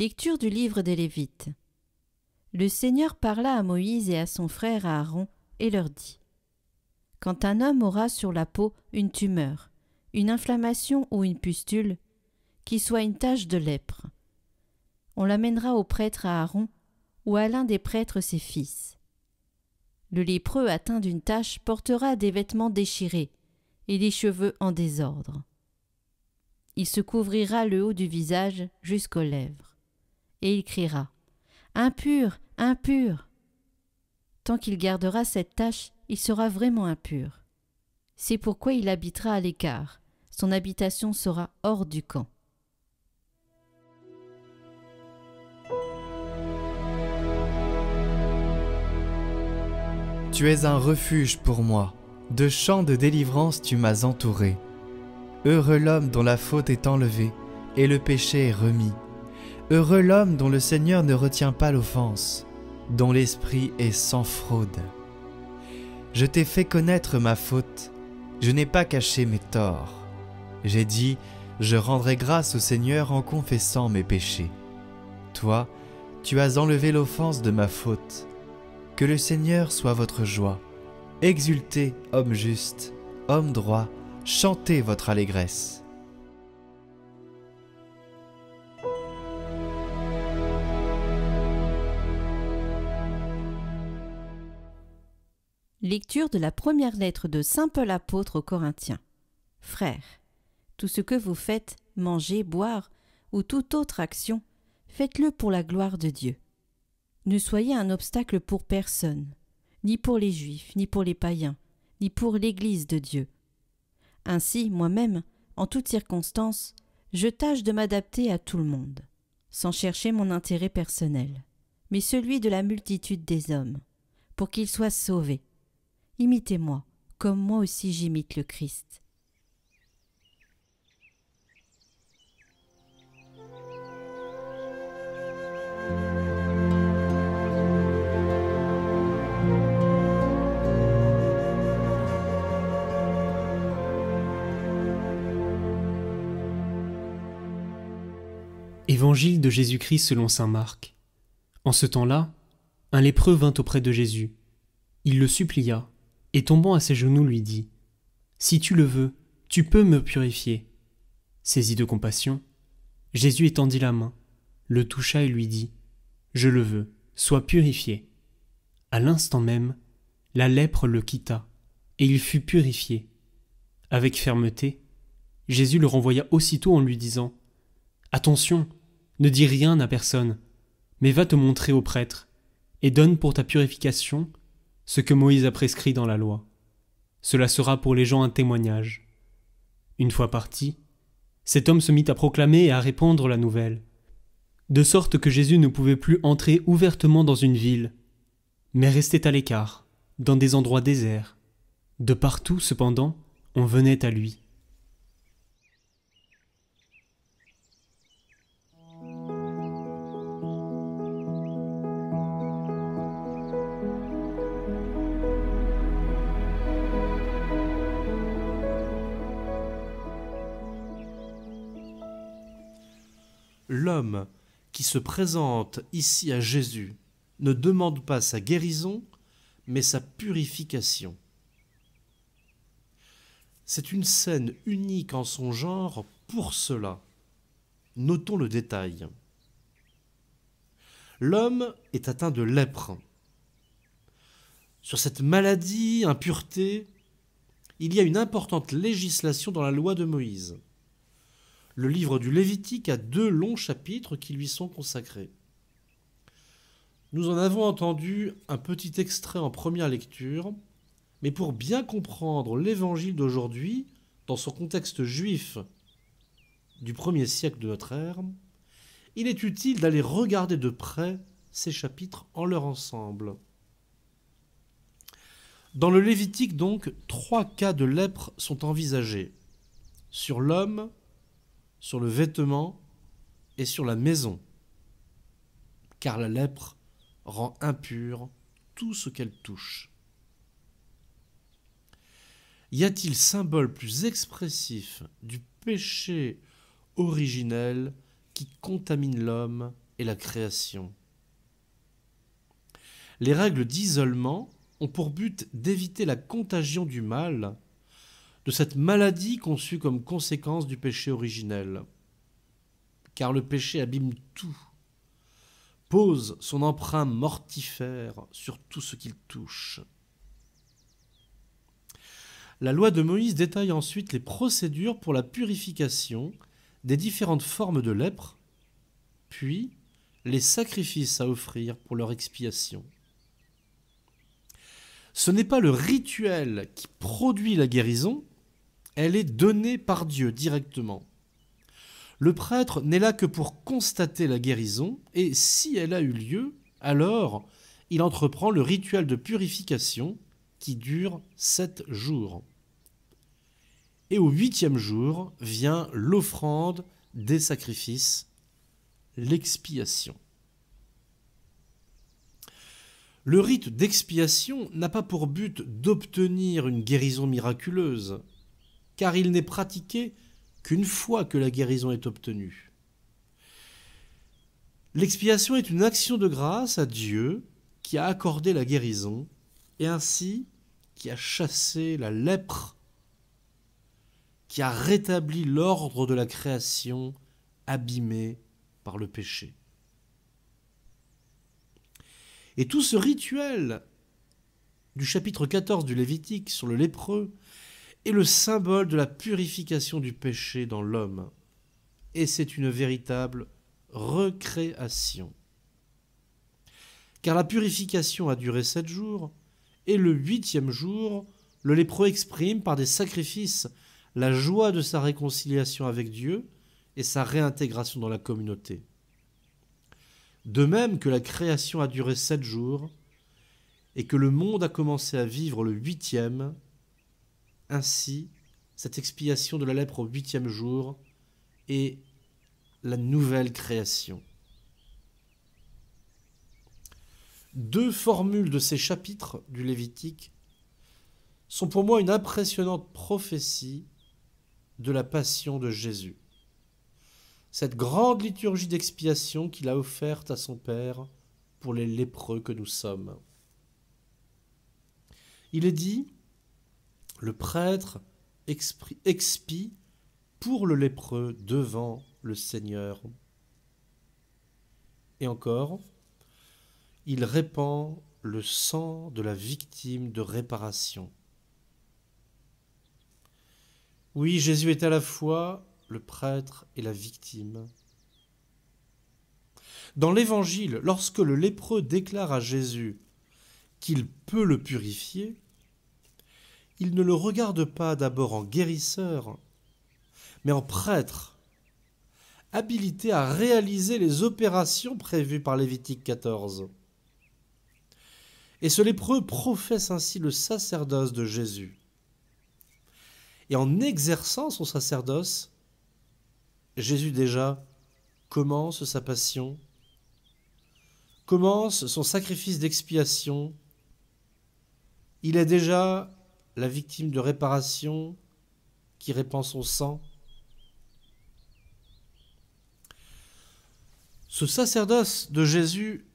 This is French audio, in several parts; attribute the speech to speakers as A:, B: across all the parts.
A: Lecture du livre des Lévites. Le Seigneur parla à Moïse et à son frère Aaron et leur dit : Quand un homme aura sur la peau une tumeur, une inflammation ou une pustule, qui soit une tache de lèpre, on l'amènera au prêtre Aaron ou à l'un des prêtres ses fils. Le lépreux atteint d'une tache portera des vêtements déchirés et les cheveux en désordre. Il se couvrira le haut du visage jusqu'aux lèvres, et il criera : Impur, impur. Tant qu'il gardera cette tache, il sera vraiment impur. C'est pourquoi il habitera à l'écart. Son habitation sera hors du camp.
B: Tu es un refuge pour moi, de champs de délivrance tu m'as entouré. Heureux l'homme dont la faute est enlevée et le péché est remis. Heureux l'homme dont le Seigneur ne retient pas l'offense, dont l'esprit est sans fraude. Je t'ai fait connaître ma faute, je n'ai pas caché mes torts. J'ai dit, je rendrai grâce au Seigneur en confessant mes péchés. Toi, tu as enlevé l'offense de ma faute. Que le Seigneur soit votre joie. Exultez, hommes justes, hommes droits, chantez votre allégresse.
A: Lecture de la première lettre de saint Paul apôtre aux Corinthiens. Frères, tout ce que vous faites, manger, boire ou toute autre action, faites-le pour la gloire de Dieu. Ne soyez un obstacle pour personne, ni pour les Juifs, ni pour les païens, ni pour l'Église de Dieu. Ainsi, moi-même, en toutes circonstances, je tâche de m'adapter à tout le monde, sans chercher mon intérêt personnel, mais celui de la multitude des hommes, pour qu'ils soient sauvés. Imitez-moi, comme moi aussi j'imite le Christ.
C: Évangile de Jésus-Christ selon saint Marc. En ce temps-là, un lépreux vint auprès de Jésus. Il le supplia, et tombant à ses genoux lui dit : Si tu le veux, tu peux me purifier. Saisi de compassion, Jésus étendit la main, le toucha et lui dit : Je le veux, sois purifié. À l'instant même, la lèpre le quitta, et il fut purifié. Avec fermeté, Jésus le renvoya aussitôt en lui disant : Attention, ne dis rien à personne, mais va te montrer au prêtre, et donne pour ta purification ce que Moïse a prescrit dans la loi. Cela sera pour les gens un témoignage. Une fois parti, cet homme se mit à proclamer et à répandre la nouvelle, de sorte que Jésus ne pouvait plus entrer ouvertement dans une ville, mais restait à l'écart, dans des endroits déserts. De partout, cependant, on venait à lui.
D: L'homme qui se présente ici à Jésus ne demande pas sa guérison, mais sa purification. C'est une scène unique en son genre pour cela. Notons le détail. L'homme est atteint de lèpre. Sur cette maladie, impureté, il y a une importante législation dans la loi de Moïse. Le livre du Lévitique a 2 longs chapitres qui lui sont consacrés. Nous en avons entendu un petit extrait en première lecture, mais pour bien comprendre l'évangile d'aujourd'hui, dans son contexte juif du 1er siècle de notre ère, il est utile d'aller regarder de près ces chapitres en leur ensemble. Dans le Lévitique, donc, 3 cas de lèpre sont envisagés. Sur l'homme, sur le vêtement et sur la maison, car la lèpre rend impur tout ce qu'elle touche. Y a-t-il symbole plus expressif du péché originel qui contamine l'homme et la création. Les règles d'isolement ont pour but d'éviter la contagion du mal, de cette maladie conçue comme conséquence du péché originel. Car le péché abîme tout, pose son empreinte mortifère sur tout ce qu'il touche. La loi de Moïse détaille ensuite les procédures pour la purification des différentes formes de lèpre, puis les sacrifices à offrir pour leur expiation. Ce n'est pas le rituel qui produit la guérison, elle est donnée par Dieu directement. Le prêtre n'est là que pour constater la guérison, et si elle a eu lieu, alors il entreprend le rituel de purification qui dure 7 jours. Et au 8e jour vient l'offrande des sacrifices, l'expiation. Le rite d'expiation n'a pas pour but d'obtenir une guérison miraculeuse, car il n'est pratiqué qu'une fois que la guérison est obtenue. L'expiation est une action de grâce à Dieu qui a accordé la guérison et ainsi qui a chassé la lèpre, qui a rétabli l'ordre de la création abîmée par le péché. Et tout ce rituel du chapitre 14 du Lévitique sur le lépreux est le symbole de la purification du péché dans l'homme. Et c'est une véritable recréation. Car la purification a duré 7 jours, et le 8e jour, le lépreux exprime par des sacrifices la joie de sa réconciliation avec Dieu et sa réintégration dans la communauté. De même que la création a duré 7 jours, et que le monde a commencé à vivre le 8e, ainsi, cette expiation de la lèpre au 8e jour est la nouvelle création. 2 formules de ces chapitres du Lévitique sont pour moi une impressionnante prophétie de la passion de Jésus. Cette grande liturgie d'expiation qu'il a offerte à son Père pour les lépreux que nous sommes. Il est dit: le prêtre expie pour le lépreux devant le Seigneur. Et encore, il répand le sang de la victime de réparation. Oui, Jésus est à la fois le prêtre et la victime. Dans l'Évangile, lorsque le lépreux déclare à Jésus qu'il peut le purifier, il ne le regarde pas d'abord en guérisseur, mais en prêtre, habilité à réaliser les opérations prévues par Lévitique 14. Et ce lépreux professe ainsi le sacerdoce de Jésus. Et en exerçant son sacerdoce, Jésus déjà commence sa passion, commence son sacrifice d'expiation. Il est déjà la victime de réparation qui répand son sang. Ce sacerdoce de Jésus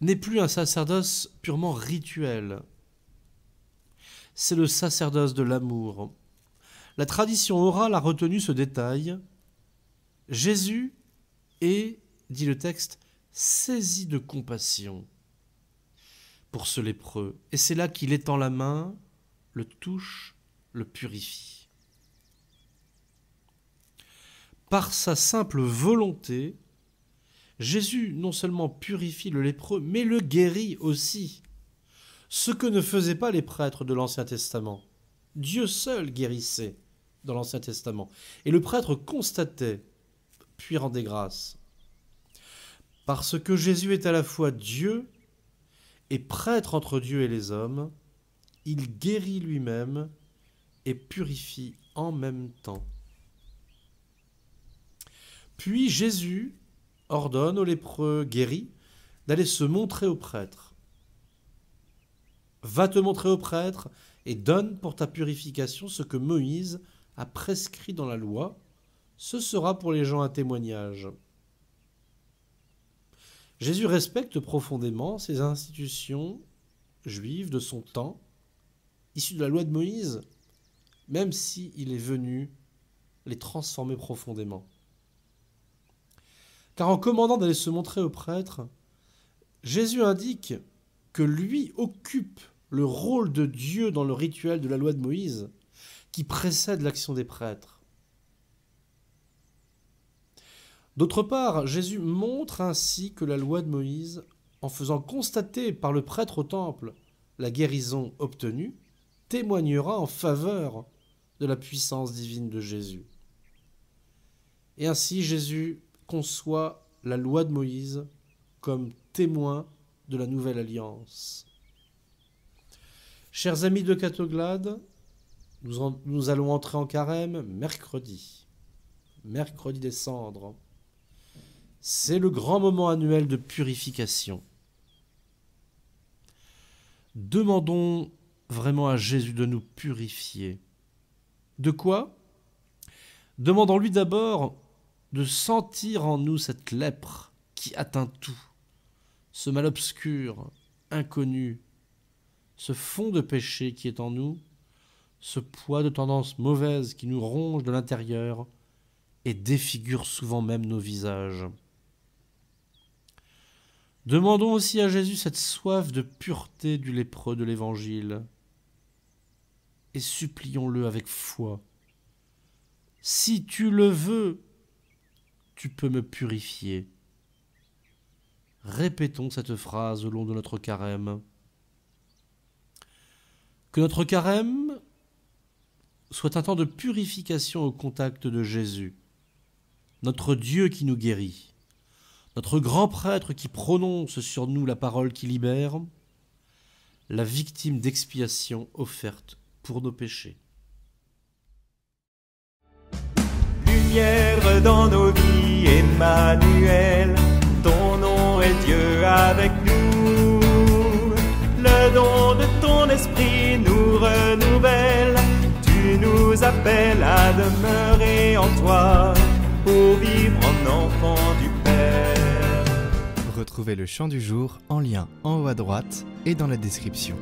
D: n'est plus un sacerdoce purement rituel. C'est le sacerdoce de l'amour. La tradition orale a retenu ce détail. Jésus est, dit le texte, saisi de compassion pour ce lépreux. Et c'est là qu'il étend la main, le touche, le purifie. Par sa simple volonté, Jésus non seulement purifie le lépreux, mais le guérit aussi. Ce que ne faisaient pas les prêtres de l'Ancien Testament. Dieu seul guérissait dans l'Ancien Testament. Et le prêtre constatait, puis rendait grâce. Parce que Jésus est à la fois Dieu et prêtre entre Dieu et les hommes, il guérit lui-même et purifie en même temps. Puis Jésus ordonne au lépreux guéri d'aller se montrer au prêtre. Va te montrer au prêtre et donne pour ta purification ce que Moïse a prescrit dans la loi. Ce sera pour les gens un témoignage. Jésus respecte profondément ces institutions juives de son temps, issues de la loi de Moïse, même s'il est venu les transformer profondément. Car en commandant d'aller se montrer aux prêtres, Jésus indique que lui occupe le rôle de Dieu dans le rituel de la loi de Moïse qui précède l'action des prêtres. D'autre part, Jésus montre ainsi que la loi de Moïse, en faisant constater par le prêtre au temple la guérison obtenue, témoignera en faveur de la puissance divine de Jésus. Et ainsi, Jésus conçoit la loi de Moïse comme témoin de la nouvelle alliance. Chers amis de Catoglade, nous allons entrer en carême mercredi des cendres. C'est le grand moment annuel de purification. Demandons vraiment à Jésus de nous purifier. De quoi ? Demandons-lui d'abord de sentir en nous cette lèpre qui atteint tout, ce mal obscur, inconnu, ce fond de péché qui est en nous, ce poids de tendances mauvaises qui nous ronge de l'intérieur et défigure souvent même nos visages. Demandons aussi à Jésus cette soif de pureté du lépreux de l'Évangile et supplions-le avec foi. Si tu le veux, tu peux me purifier. Répétons cette phrase au long de notre carême. Que notre carême soit un temps de purification au contact de Jésus, notre Dieu qui nous guérit, notre grand prêtre qui prononce sur nous la parole qui libère, la victime d'expiation offerte pour nos péchés.
E: Lumière dans nos vies, Emmanuel, ton nom est Dieu avec nous. Le don de ton esprit nous renouvelle, tu nous appelles à demeurer en toi, pour vivre en enfant du Père.
B: Retrouvez le chant du jour en lien en haut à droite et dans la description.